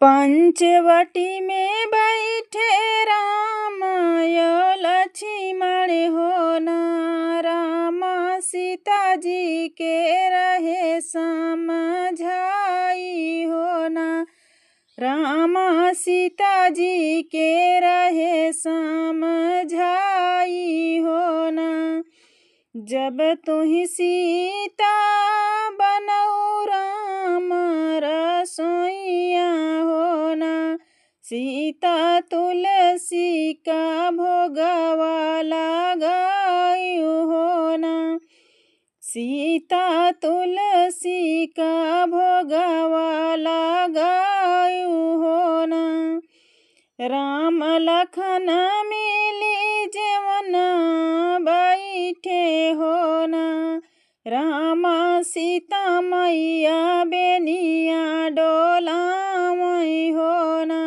पंचवटी में बैठे राम लक्ष्मण होना, राम सीता जी के रहे समझाई होना, राम सीता जी के रहे समझाई होना। जब तुही सीता बनऊ राम रसोइया होना, सीता तुलसी का भोगवा लगायु होना, सीता तुलसी का भोगवा लगायु होना। राम लखन मिली जेवन बैठे होना, रामा सीता मैया बेनिया डोलावई होना,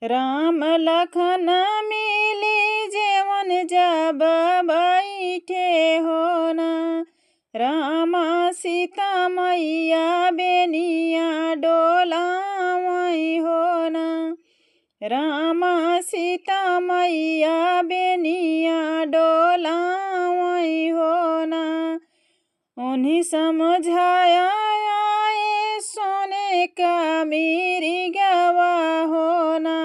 राम लखन मिली जेवन जब बैठे होना, रामा सीता मैया बेनिया डोलावई होना, रामा सीता मैया बेनिया डोलावई होना। उन्हीं समझाया आए सोने का मेरी गवा होना,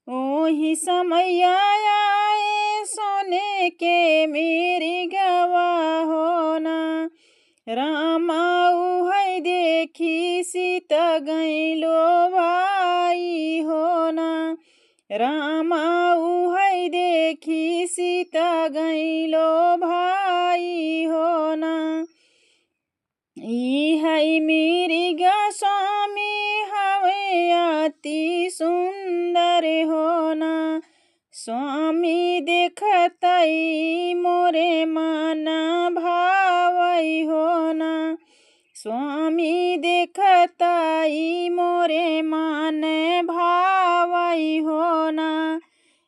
वही समय आए सोने के मेरी गवा होना, रामा उहै देखी सीता गई लो भाई होना, रामा उहै देखी सीता गई लो भाई होना। इहै मेरी गा स्वामी हवे अति सुंदर होना, स्वामी देखतई मोरे मन भावई होना, स्वामी देखतई मोरे मन भावई होना।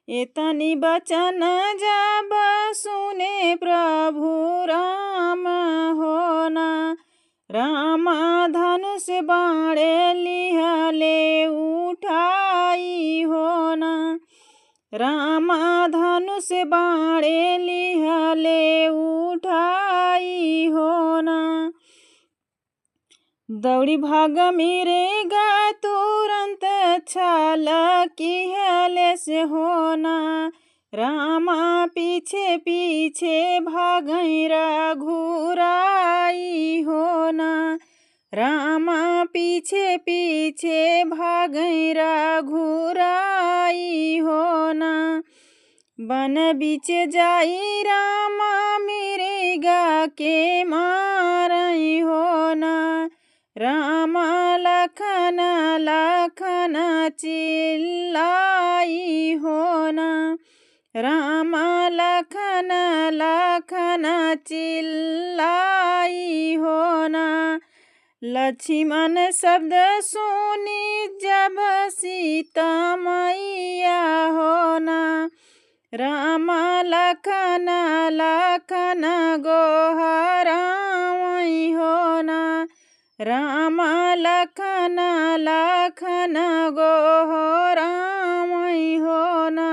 इतनी बचन जब सुने प्रभु राम होना, रामा धनुष बाणे लिहले उठाई होना, रामा धनुष बाणे लिहले उठाई होना। दौड़ी भाग मेरे गा तुरंत छाल किहले से होना, रामा पीछे पीछे भागई रघुराई होना, रामा पीछे पीछे भागई रघुराई होना। बन बीच जाई रामा मेरे गा के मारई होना, रामा लखन लखन चिल्लाई होना, रामा लखन लखन चिल्लाई होना। लक्ष्मण शब्द सुनी जब सीता मैया होना, रामा लखन लखन गोहरावई होना, रामा लखन लखन गोहरावई होना।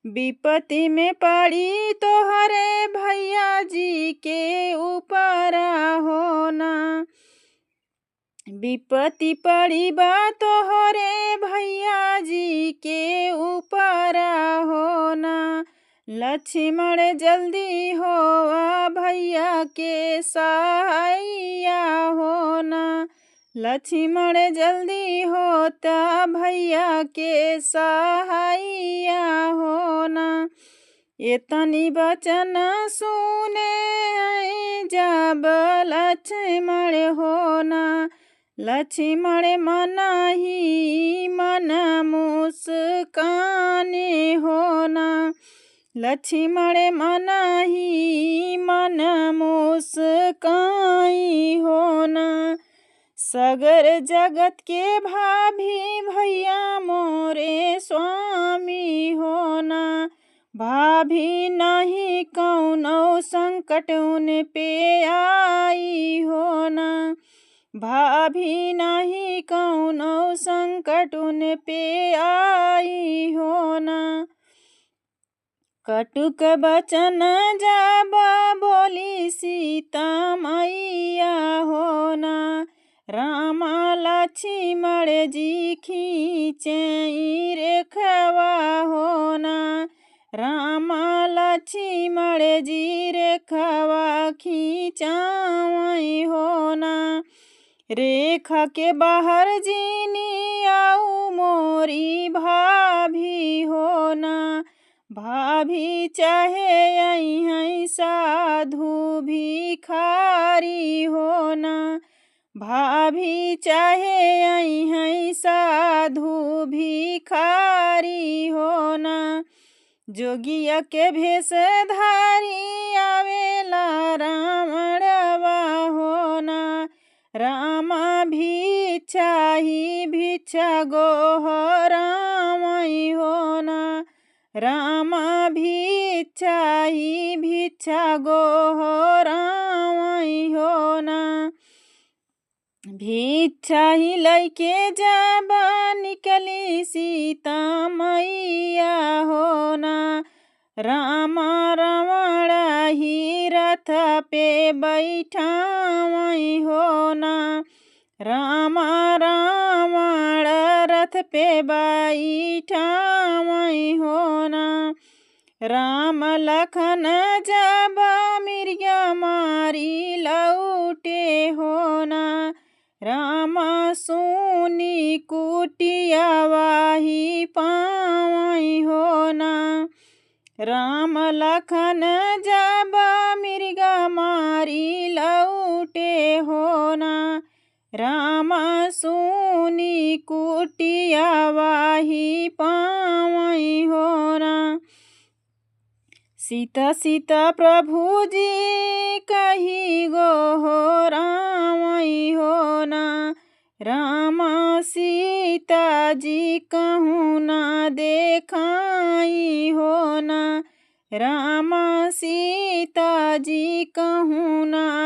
विपत्ति में पड़ी तोहरे भैया जी के ऊपर होना, विपत्ति पड़ी बा तोहरे भैया जी के ऊपर होना। लक्ष्मण जल्दी होवा भैया के सहाइया होना, लक्ष्मण जल्दी होता भैया के सहाइया होना। इतनी बचन सुने जब लक्ष्मण होना, लक्ष्मण मन ही मन मुस्काने होना, लक्ष्मण मन ही मन मुस्काई होना। सगर जगत के भाभी भैया मोरे स्वामी होना, भाभी नहीं कौनो संकट उन पे आई होना, भाभी नहीं कौनो संकट उन पे आई हो ना। कटुक बचन जब बोली सीता मैया हो ना। राम लक्ष्मण जी खींचे रेखवा हो ना। राम लक्ष्मण जी रेखवा खींचावई हो ना। रेखा के बाहर जीनी आऊ मोरी भाभी हो ना। भाभी चाहे आई साधु भिखारी हो ना। भाभी चाहे आई साधु भिखारी हो ना। जोगिया के भेष धारी आवेला रावणवा हो ना। रामा भिक्षा ही भिक्षा गोहरामई हो ना। रामा भिक्षा ही भिक्षा गोहरामई हो ना। भिक्षा ही लैके जब निकली सीता मैया हो ना। राम रावण ही रथ पे बैठावई हो ना। राम रावण रथ पे बैठावई हो ना। राम लखन जब मिर्गा मारी लौटे हो ना। राम सुनी कुटिया वाही पावई हो ना। राम लखन जब मिर्गा मारी लौटे हो ना। राम सुनी कुटिया वाही पावई हो ना। सीता सीता प्रभु जी कही गोहरावई हो ना। राम सीता जी कहूँ ना देखाई हो ना। राम सीता जी कहूँ ना